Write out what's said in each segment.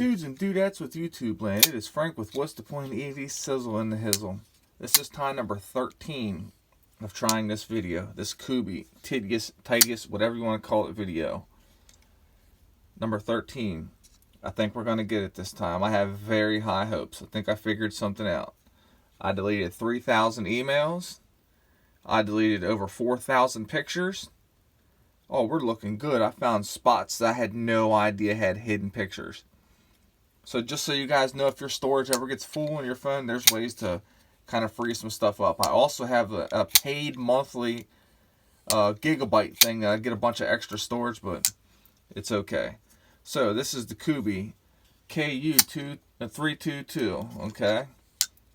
Dudes and dudettes with YouTube land, it is Frank with What's the Point 80 Sizzle in the Hizzle. This is time number 13 of trying this video. This Kubey Tityus, whatever you want to call it, video. Number 13. I think we're going to get it this time. I have very high hopes. I think I figured something out. I deleted 3,000 emails. I deleted over 4,000 pictures. Oh, we're looking good. I found spots that I had no idea had hidden pictures. So just so you guys know, if your storage ever gets full on your phone, there's ways to kind of free some stuff up. I also have a paid monthly gigabyte thing that I get a bunch of extra storage, but it's okay. So this is the Kubey KU322, okay?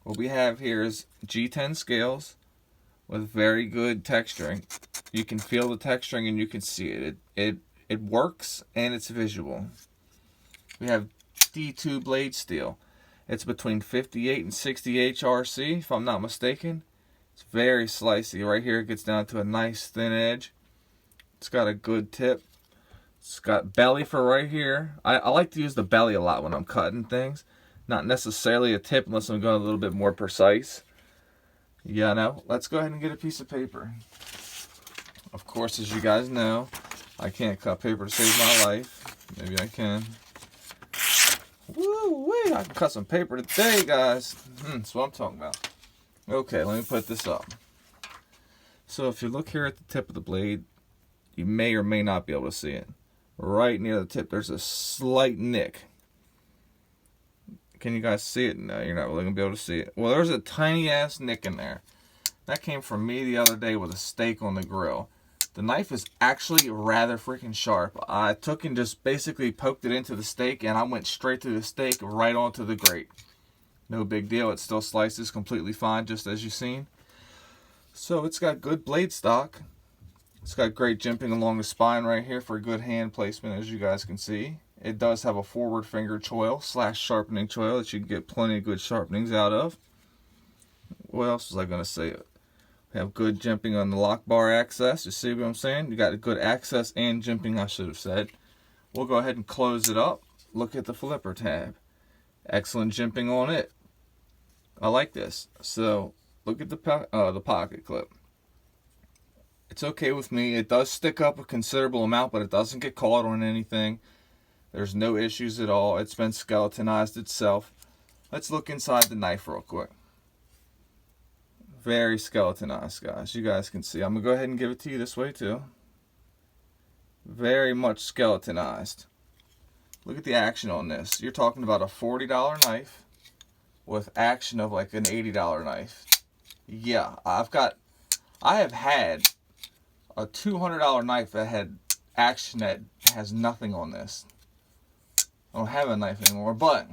What we have here is G10 scales with very good texturing. You can feel the texturing and you can see it. It works and it's visual. We have D2 blade steel. It's between 58 and 60 HRC, if I'm not mistaken. It's very slicey. Right here it gets down to a nice thin edge. It's got a good tip. It's got belly for right here. I like to use the belly a lot when I'm cutting things. Not necessarily a tip unless I'm going a little bit more precise. Yeah, no. Let's go ahead and get a piece of paper. Of course, as you guys know, I can't cut paper to save my life. Maybe I can. Woo-wee! I can cut some paper today, guys. That's what I'm talking about. Okay, let me put this up. So if you look here at the tip of the blade, you may or may not be able to see it. Right near the tip, there's a slight nick. Can you guys see it? No, you're not really going to be able to see it. Well, there's a tiny ass nick in there. That came from me the other day with a steak on the grill. The knife is actually rather freaking sharp. I took and just basically poked it into the steak, and I went straight through the steak right onto the grate. No big deal. It still slices completely fine, just as you've seen. So it's got good blade stock. It's got great jimping along the spine right here for good hand placement, as you guys can see. It does have a forward finger choil / sharpening choil that you can get plenty of good sharpenings out of. What else was I going to say? We have good jimping on the lock bar access. You see what I'm saying? You got a good access and jimping, I should have said. We'll go ahead and close it up. Look at the flipper tab. Excellent jimping on it. I like this. So look at the pocket clip. It's okay with me. It does stick up a considerable amount, but it doesn't get caught on anything. There's no issues at all. It's been skeletonized itself. Let's look inside the knife real quick. Very skeletonized, guys. You guys can see. I'm going to go ahead and give it to you this way, too. Very much skeletonized. Look at the action on this. You're talking about a $40 knife with action of like an $80 knife. Yeah, I have had a $200 knife that had action that has nothing on this. I don't have a knife anymore, but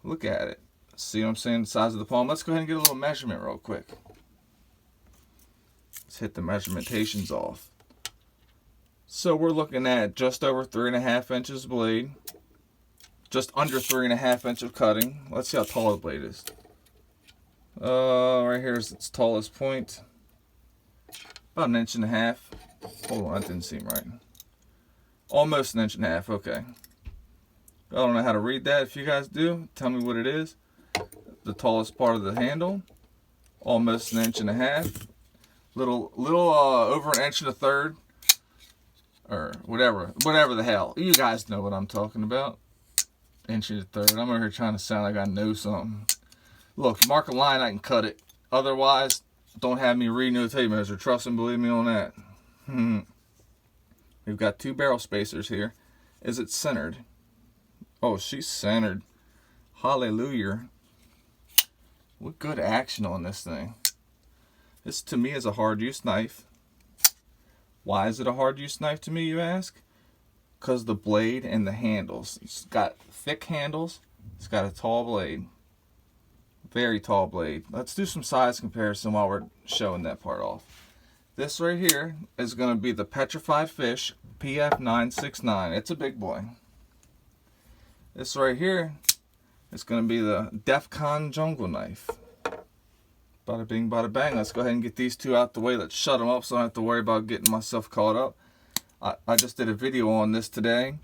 look at it. See what I'm saying? The size of the palm. Let's go ahead and get a little measurement real quick. Let's hit the measurementations off. So we're looking at just over 3.5 inches blade. Just under 3.5 inches of cutting. Let's see how tall the blade is. Right here is its tallest point. About 1.5 inches. Hold on, that didn't seem right. Almost 1.5 inches, okay. I don't know how to read that. If you guys do, tell me what it is. The tallest part of the handle, almost 1.5 inches. Little over 1.33 inches, or whatever the hell. You guys know what I'm talking about. 1.33 inches. I'm over here trying to sound like I know something. Look, mark a line, I can cut it. Otherwise, don't have me read no tape measure. Trust and believe me on that. We've got 2 barrel spacers here. Is it centered? Oh, she's centered. Hallelujah. What good action on this thing. This to me is a hard use knife. Why is it a hard use knife to me, you ask? Because the blade and the handles. It's got thick handles. It's got a tall blade. Very tall blade. Let's do some size comparison while we're showing that part off. This right here is going to be the Petrified Fish PF969. It's a big boy. This right here is going to be the DEFCON Jungle Knife. Bada bing, bada bang. Let's go ahead and get these two out the way. Let's shut them up so I don't have to worry about getting myself caught up. I just did a video on this today.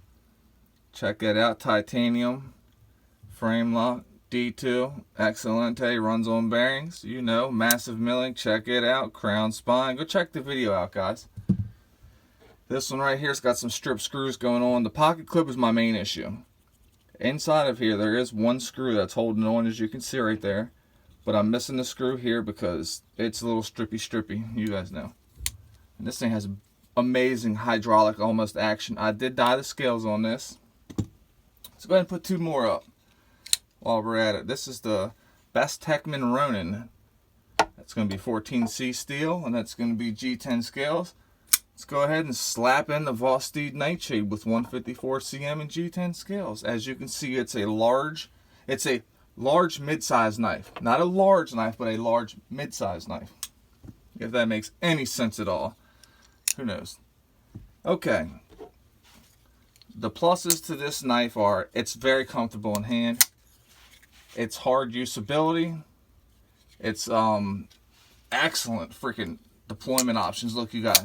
Check it out. Titanium frame lock. D2. Excelente. Runs on bearings. You know, massive milling. Check it out. Crown spine. Go check the video out, guys. This one right here's got some strip screws going on. The pocket clip is my main issue. Inside of here, there is one screw that's holding on, as you can see right there. But I'm missing the screw here because it's a little strippy. You guys know. And this thing has amazing hydraulic almost action. I did dye the scales on this. Let's go ahead and put two more up while we're at it. This is the Best Techman Ronin. That's going to be 14C steel, and that's going to be G10 scales. Let's go ahead and slap in the Vosteed Nightshade with 154 cm and G10 scales. As you can see, it's a large mid-sized knife. Not a large knife, but a large mid-sized knife. If that makes any sense at all. Who knows? Okay. The pluses to this knife are it's very comfortable in hand. It's hard usability. It's excellent freaking deployment options. Look, you got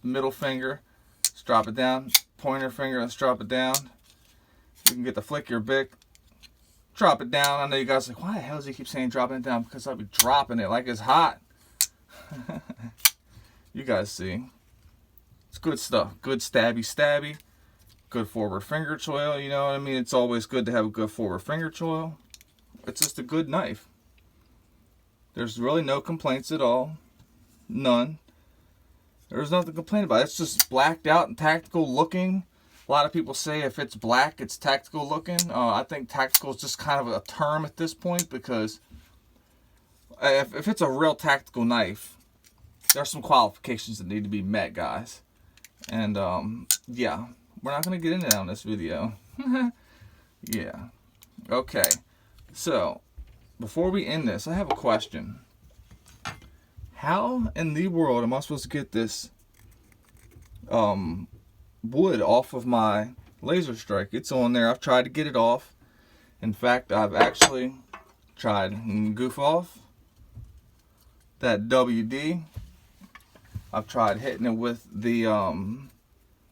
middle finger, let's drop it down. Pointer finger, let's drop it down. You can get the flick your Bic, drop it down. I know you guys are like, why the hell does he keep saying dropping it down? Because I'll be dropping it like it's hot. You guys see. It's good stuff. Good stabby. Good forward finger choil, you know what I mean? It's always good to have a good forward finger choil. It's just a good knife. There's really no complaints at all. None. There's nothing to complain about. It's just blacked out and tactical looking. A lot of people say if it's black, it's tactical looking. I think tactical is just kind of a term at this point because if it's a real tactical knife, there's some qualifications that need to be met, guys. And yeah, we're not going to get into that on this video. Yeah. Okay. So, before we end this, I have a question. How in the world am I supposed to get this wood off of my laser strike? It's on there. I've tried to get it off. In fact, I've actually tried goof off that WD. I've tried hitting it with the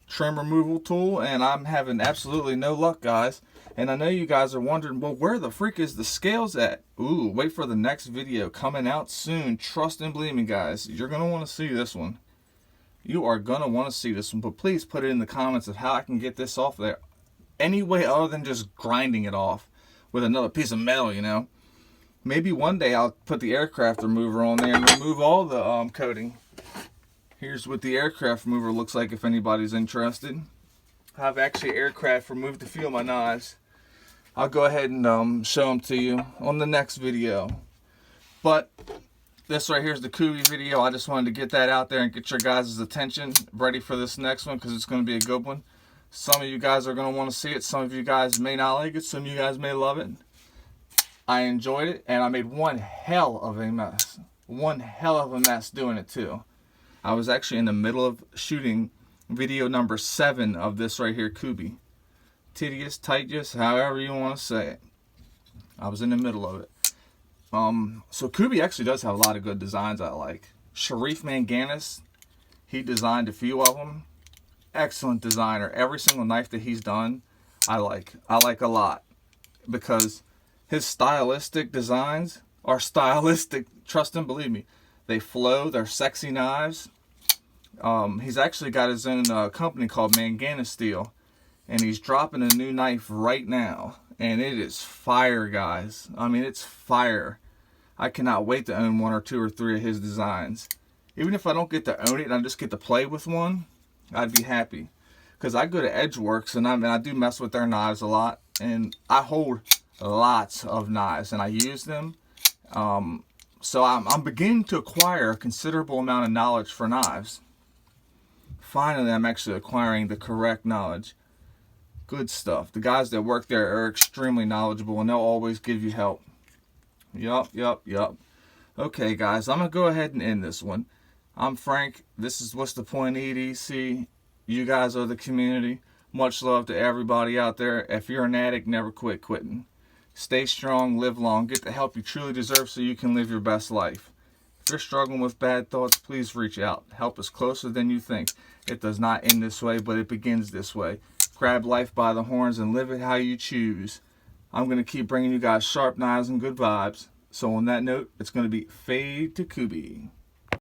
trim removal tool, and I'm having absolutely no luck, guys. And I know you guys are wondering, well, where the freak is the scales at? Ooh, wait for the next video coming out soon. Trust and believe me, guys, you're going to want to see this one. You are going to want to see this one, but please put it in the comments of how I can get this off there. Any way other than just grinding it off with another piece of metal, you know. Maybe one day I'll put the aircraft remover on there and remove all the coating. Here's what the aircraft remover looks like if anybody's interested. I've actually aircraft removed a few of my knives. I'll go ahead and show them to you on the next video. But this right here is the Kubey video. I just wanted to get that out there and get your guys' attention ready for this next one because it's going to be a good one. Some of you guys are going to want to see it. Some of you guys may not like it. Some of you guys may love it. I enjoyed it, and I made one hell of a mess. One hell of a mess doing it too. I was actually in the middle of shooting video number 7 of this right here, Kubey Tityus, however you want to say it. I was in the middle of it. So Kubey actually does have a lot of good designs I like. Sharif Manganis, he designed a few of them. Excellent designer. Every single knife that he's done, I like. I like a lot because his stylistic designs are stylistic. Trust and believe me. They flow. They're sexy knives. He's actually got his own company called Manganis Steel, and he's dropping a new knife right now, and it is fire, guys. I mean, it's fire. I cannot wait to own 1 or 2 or 3 of his designs. Even if I don't get to own it and I just get to play with one, I'd be happy. Because I go to Edgeworks, and I do mess with their knives a lot, and I hold lots of knives, and I use them. So I'm beginning to acquire a considerable amount of knowledge for knives. Finally, I'm actually acquiring the correct knowledge. Good stuff. The guys that work there are extremely knowledgeable, and they'll always give you help. Yup. Okay, guys, I'm going to go ahead and end this one. I'm Frank. This is What's the Point EDC. You guys are the community. Much love to everybody out there. If you're an addict, never quit quitting. Stay strong, live long, get the help you truly deserve so you can live your best life. If you're struggling with bad thoughts, please reach out. Help is closer than you think. It does not end this way, but it begins this way. grab life by the horns and live it how you choose. I'm going to keep bringing you guys sharp knives and good vibes. So on that note, it's going to be fade to Kubey.